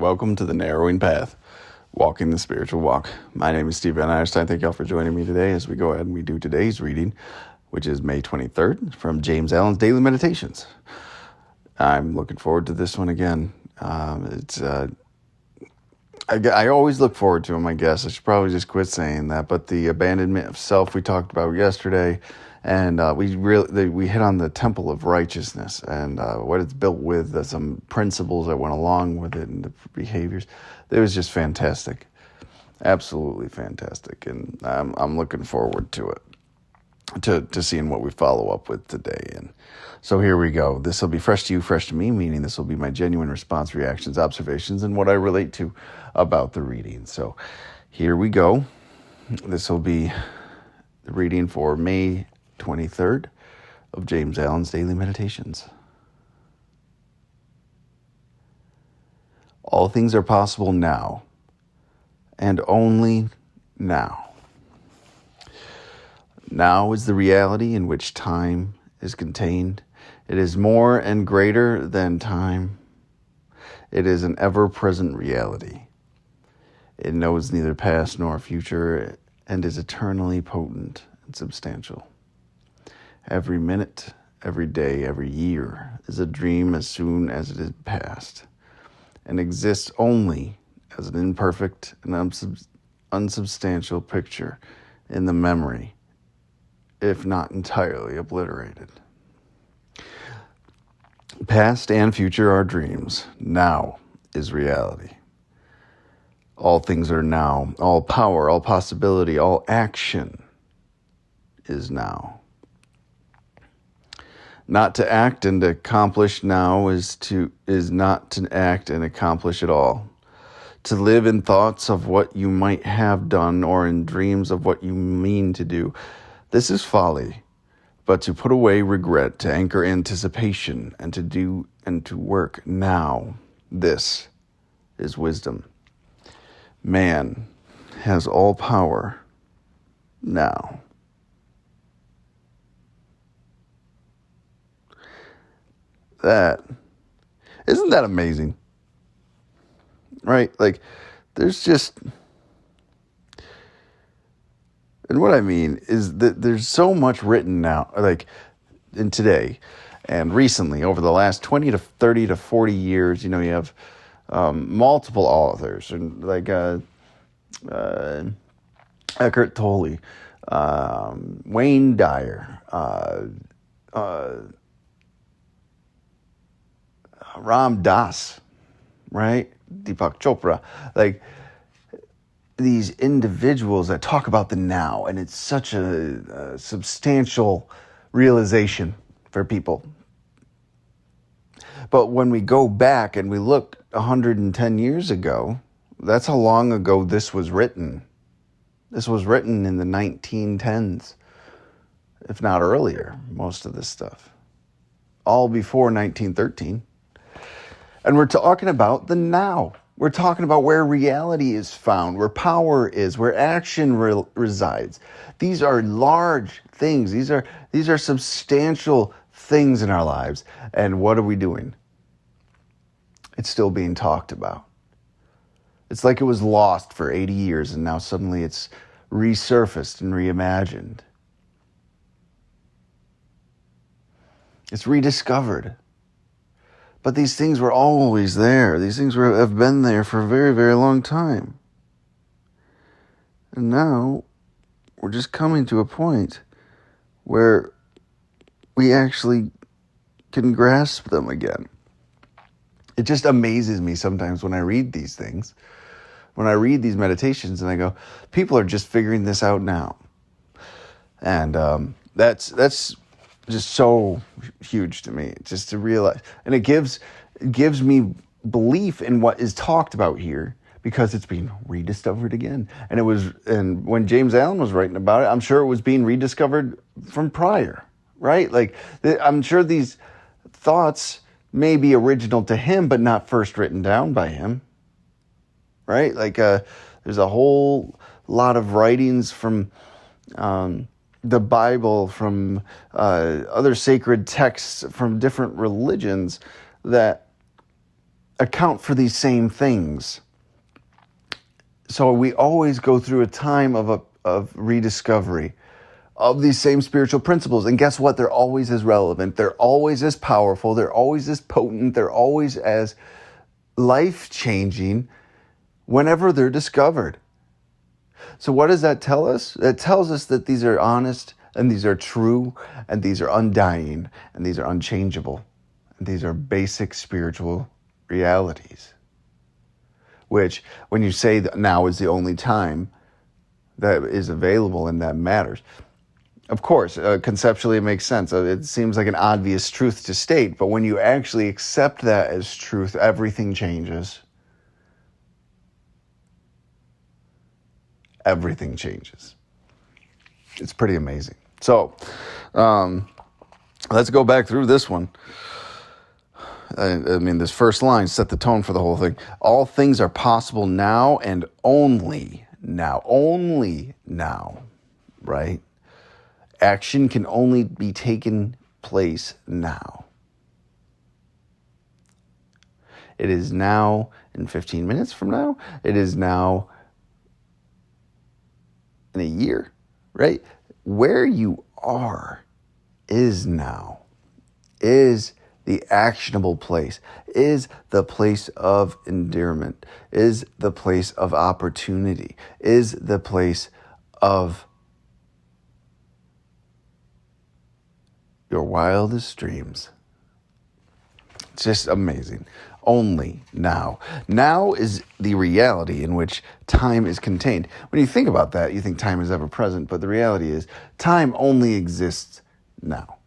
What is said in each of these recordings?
welcome to the Narrowing Path, Walking the Spiritual Walk. My name is Steve Van Einstein. Thank y'all for joining me today as we go ahead and we do today's reading, which is May 23rd from James Allen's Daily Meditations. I'm looking forward to this one again. I always look forward to them, I guess. I should probably just quit saying that. But the abandonment of self we talked about yesterday, and we hit on the temple of righteousness and what it's built with, some principles that went along with it and the behaviors. It was just fantastic, absolutely fantastic, and I'm looking forward to it, to seeing what we follow up with today. And so here we go. This will be fresh to you, fresh to me, meaning this will be my genuine response, reactions, observations, and what I relate to about the reading. So here we go. This will be the reading for May 23rd of James Allen's Daily Meditations. All things are possible now, and only now. Now is the reality in which time is contained. It is more and greater than time. It is an ever-present reality. It knows neither past nor future and is eternally potent and substantial. Every minute, every day, every year is a dream as soon as it is past, and exists only as an imperfect and unsubstantial picture in the memory, if not entirely obliterated. Past and future are dreams. Now is reality. All things are now. All power, all possibility, all action is now. Not to act and accomplish now is not to act and accomplish at all. To live in thoughts of what you might have done or in dreams of what you mean to do, this is folly. But to put away regret, to anchor anticipation, and to do and to work now, this is wisdom. Man has all power now. Isn't that amazing? Right? Like, there's just, and what I mean is that there's so much written now, like in today and recently over the last 20 to 30 to 40 years, you have multiple authors and like Eckhart Tolle, Wayne Dyer, Ram Dass, right? Deepak Chopra, like these individuals that talk about the now, and it's such a substantial realization for people. But when we go back and we look 110 years ago, that's how long ago this was written. This was written in the 1910s, if not earlier, most of this stuff. All before 1913. And we're talking about the now. We're talking about where reality is found, where power is, where action resides. These are large things. These are substantial things in our lives. And what are we doing? It's still being talked about. It's like it was lost for 80 years and now suddenly it's resurfaced and reimagined. It's rediscovered. But these things were always there. These things have been there for a very, very long time. And now we're just coming to a point where we actually can grasp them again. It just amazes me sometimes when I read these things, when I read these meditations and I go, people are just figuring this out now. And that's just so huge to me, just to realize. And it gives me belief in what is talked about here because it's being rediscovered again. And when James Allen was writing about it, I'm sure it was being rediscovered from prior, right? Like, I'm sure these thoughts may be original to him, but not first written down by him, right? Like, there's a whole lot of writings from the Bible, from other sacred texts from different religions that account for these same things. So we always go through a time of rediscovery of these same spiritual principles. And guess what? They're always as relevant. They're always as powerful. They're always as potent. They're always as life-changing whenever they're discovered. So what does that tell us? It tells us that these are honest, and these are true, and these are undying, and these are unchangeable. And these are basic spiritual realities. Which, when you say that now is the only time that is available and that matters, of course, conceptually it makes sense. It seems like an obvious truth to state, but when you actually accept that as truth, everything changes. Everything changes. It's pretty amazing. So, let's go back through this one. I mean, this first line set the tone for the whole thing. All things are possible now and only now. Only now, right? Action can only be taken place now. It is now in 15 minutes from now. It is now in a year, right? Where you are is now, is the actionable place, is the place of endearment, is the place of opportunity, is the place of your wildest dreams. It's just amazing. Only now. Now is the reality in which time is contained. When you think about that, you think time is ever present, but the reality is time only exists now.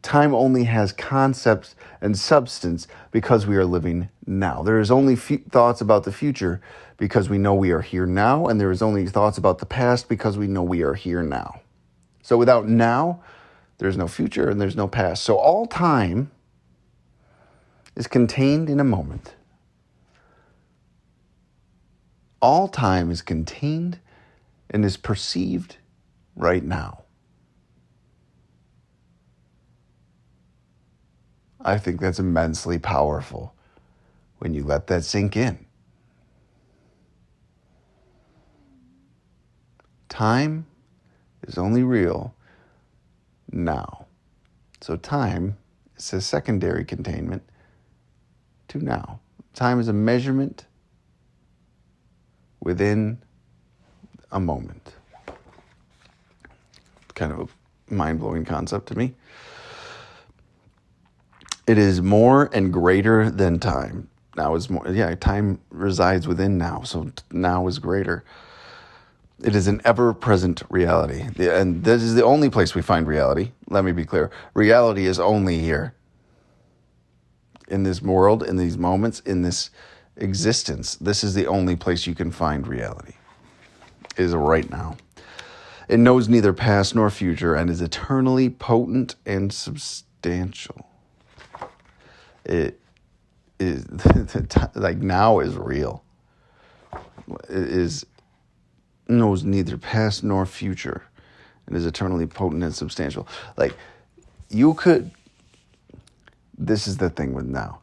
Time only has concepts and substance because we are living now. There is only thoughts about the future because we know we are here now, and there is only thoughts about the past because we know we are here now. So without now, there's no future and there's no past. So all time is contained in a moment. All time is contained and is perceived right now. I think that's immensely powerful when you let that sink in. Time is only real now. So time is a secondary containment to now. Time is a measurement within a moment. Kind of a mind-blowing concept to me. It is more and greater than time. Now is more, time resides within now, so now is greater. It is an ever-present reality. And this is the only place we find reality. Let me be clear. Reality is only here. In this world, in these moments, in this existence. This is the only place you can find reality. It is right now. It knows neither past nor future and is eternally potent and substantial. It is, like now is real. It knows neither past nor future and is eternally potent and substantial. Like this is the thing with now.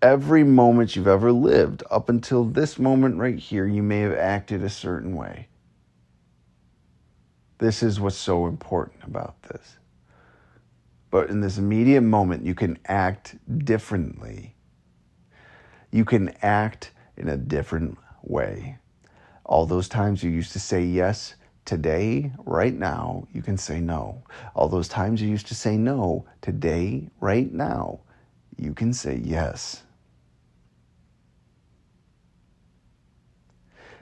Every moment you've ever lived up until this moment right here, you may have acted a certain way. This is what's so important about this. But in this immediate moment, you can act differently. You can act in a different way. All those times you used to say yes, today, right now, you can say no. All those times you used to say no, today, right now, you can say yes.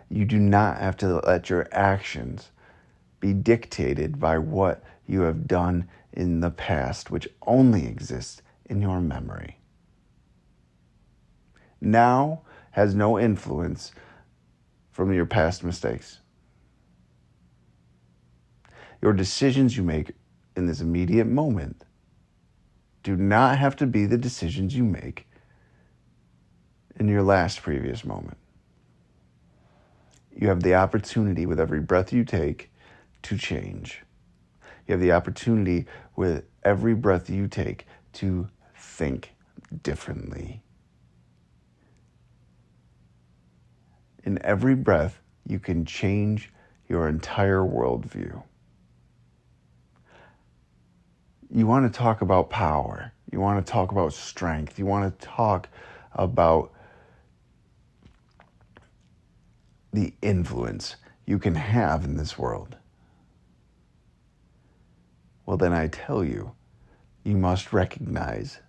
You do not have to let your actions be dictated by what you have done in the past, which only exists in your memory. Now has no influence from your past mistakes. Your decisions you make in this immediate moment do not have to be the decisions you make in your last previous moment. You have the opportunity with every breath you take to change. You have the opportunity with every breath you take to think differently. In every breath, you can change your entire worldview. You want to talk about power. You want to talk about strength. You want to talk about the influence you can have in this world. Well, then I tell you, you must recognize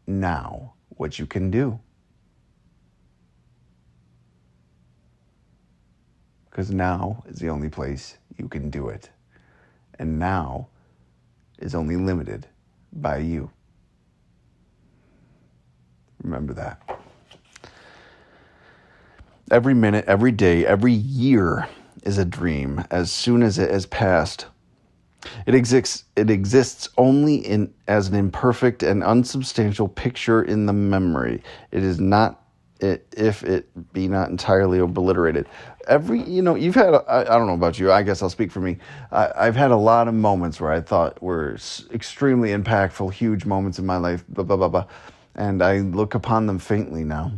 now what you can do. Because now is the only place you can do it. And now is only limited by you. Remember that. Every minute, every day, every year is a dream. As soon as it has passed, it exists only as an imperfect and unsubstantial picture in the memory. It is not, if it be not entirely obliterated. You've had, I don't know about you, I guess I'll speak for me. I've had a lot of moments where I thought were extremely impactful, huge moments in my life, blah, blah, blah, blah. And I look upon them faintly now.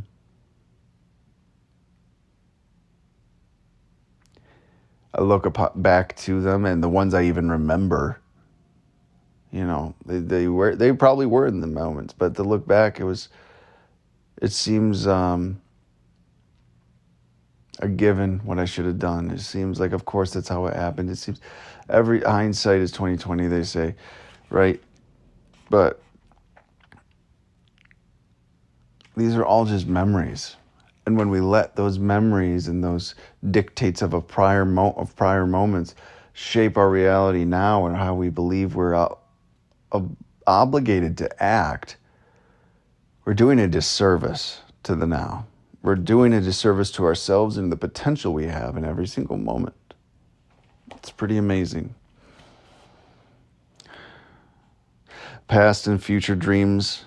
I look back to them, and the ones I even remember, they probably were in the moments, but to look back, it seems a given what I should have done. It seems like, of course, that's how it happened. It seems every hindsight is 20/20, they say, right? But these are all just memories. And when we let those memories and those dictates of prior moments shape our reality now and how we believe we're obligated to act, we're doing a disservice to the now. We're doing a disservice to ourselves and the potential we have in every single moment. It's pretty amazing. Past and future are dreams.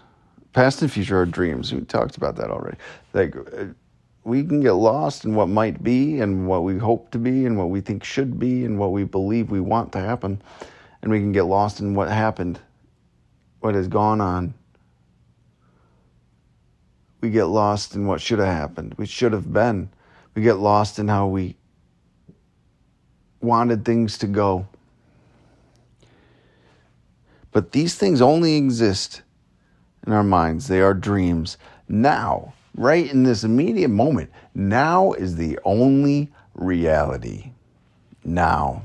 We talked about that already. We can get lost in what might be and what we hope to be and what we think should be and what we believe we want to happen. And we can get lost in what happened, what has gone on. We get lost in what should have happened. We should have been. We get lost in how we wanted things to go. But these things only exist in our minds. They are dreams. Now, right in this immediate moment, now is the only reality. Now.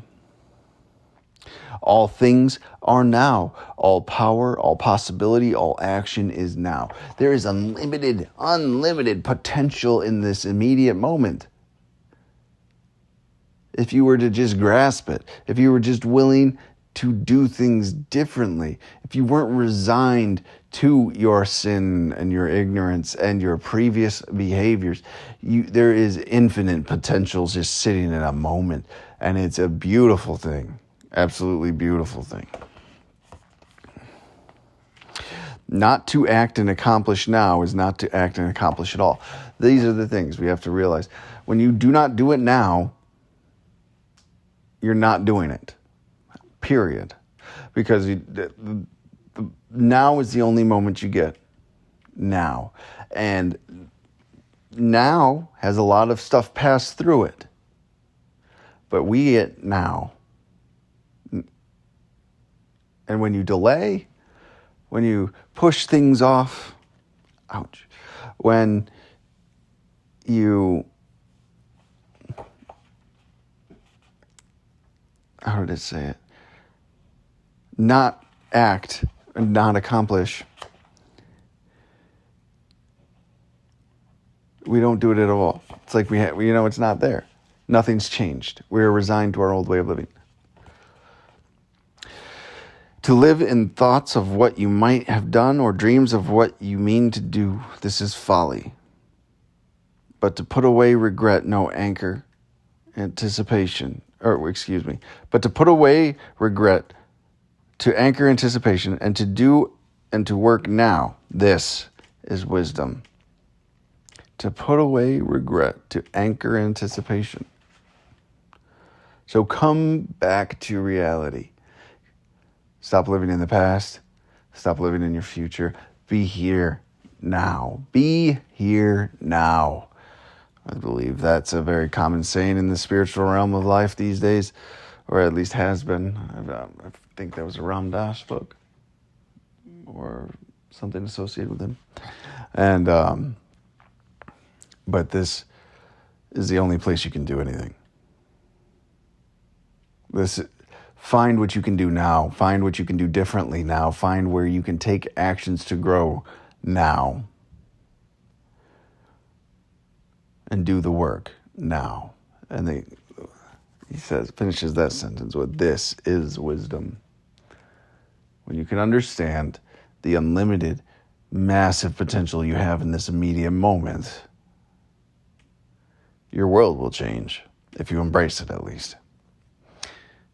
All things are now. All power, all possibility, all action is now. There is unlimited potential in this immediate moment. If you were to just grasp it, if you were just willing to do things differently, if you weren't resigned to your sin and your ignorance and your previous behaviors, there is infinite potential just sitting in a moment. And it's a beautiful thing. Absolutely beautiful thing. Not to act and accomplish now is not to act and accomplish at all. These are the things we have to realize. When you do not do it now, you're not doing it. Period. Because now is the only moment you get. Now. And now has a lot of stuff passed through it. But we get now. And when you delay, when you push things off, ouch, when you, how did it say it? Not act and not accomplish, we don't do it at all. It's like it's not there. Nothing's changed. We're resigned to our old way of living. To live in thoughts of what you might have done or dreams of what you mean to do, this is folly. But to put away regret, no anchor, anticipation, but to put away regret, to anchor anticipation, and to do and to work now, this is wisdom. To put away regret, to anchor anticipation. So come back to reality. Stop living in the past. Stop living in your future. Be here now. Be here now. I believe that's a very common saying in the spiritual realm of life these days, or at least has been. I think that was a Ram Dass book or something associated with him. And but this is the only place you can do anything. Find what you can do now. Find what you can do differently now. Find where you can take actions to grow now. And do the work now. And he finishes that sentence with, this is wisdom. When you can understand the unlimited, massive potential you have in this immediate moment, your world will change, if you embrace it at least.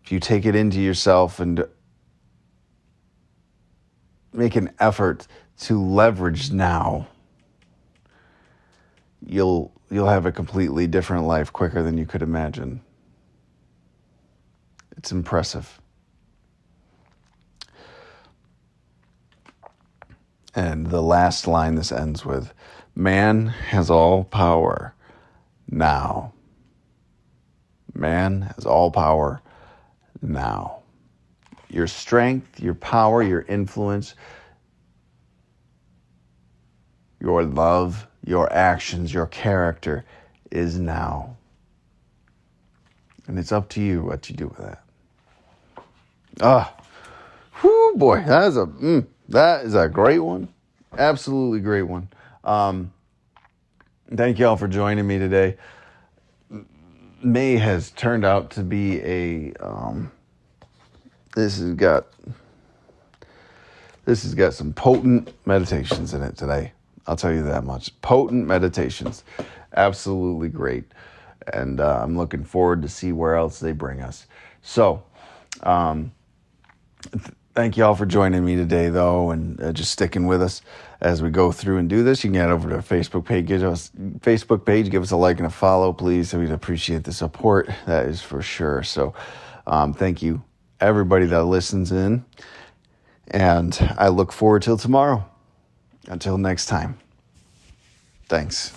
If you take it into yourself and make an effort to leverage now, you'll have a completely different life quicker than you could imagine. It's impressive. And the last line this ends with, man has all power now. Man has all power now. Your strength, your power, your influence, your love, your actions, your character is now. And it's up to you what you do with that. Boy, that is a great one. Absolutely great one. Thank you all for joining me today. May has turned out to be this has got some potent meditations in it today. I'll tell you that much. Potent meditations. Absolutely great. And I'm looking forward to see where else they bring us. So, thank you all for joining me today, though, and just sticking with us as we go through and do this. You can get over to our Facebook page. Give us a like and a follow, please. We'd appreciate the support. That is for sure. So, thank you, everybody that listens in. And I look forward till tomorrow. Until next time. Thanks.